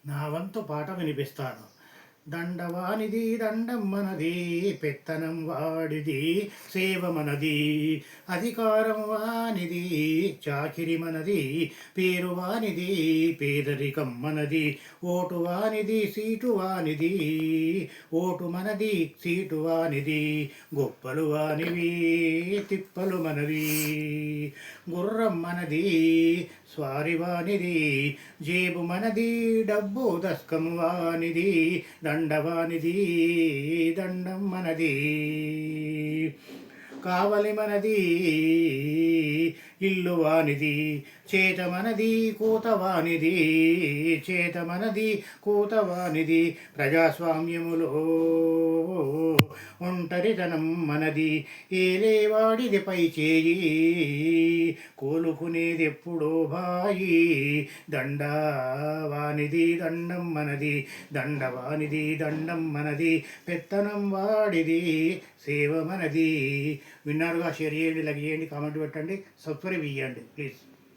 నా వంతు పాట వినిపిస్తాను. దండవానిది దండం మనది, పెత్తనం వాడిది, సేవ మనది, అధికారం వానిది, చాకిరి మనది, పేరు వానిది, పేదరికం మనది, ఓటు వానిది, సీటు వానిది, ఓటు మనది, సీటు వానిది, గొప్పలు వానివి, తిప్పలు మనవి, గుర్రం మనది, స్వారి వానిది, జేబు మనది, డబ్బు దస్కం వానిది, దండవానిది, దండం మనది, కావలి మనది, ఇల్లు వానిది, చేత మనది, కూత వానిది, చేత మనది, కూత వానిది, ప్రజాస్వామ్యములో ఒంటరితనం మనది, ఏలేవాడిది పై చేయి, కోలుకునేది ఎప్పుడో బాయి, దండవానిది దండం మనది, దండవానిది దండం మనది, పెత్తనం వాడిది, సేవ మనది. విన్నారుగా, షేర్ చేయండి, లైక్ చేయండి, కామెంట్ పెట్టండి, సబ్స్క్రైబ్ చేయండి ప్లీజ్.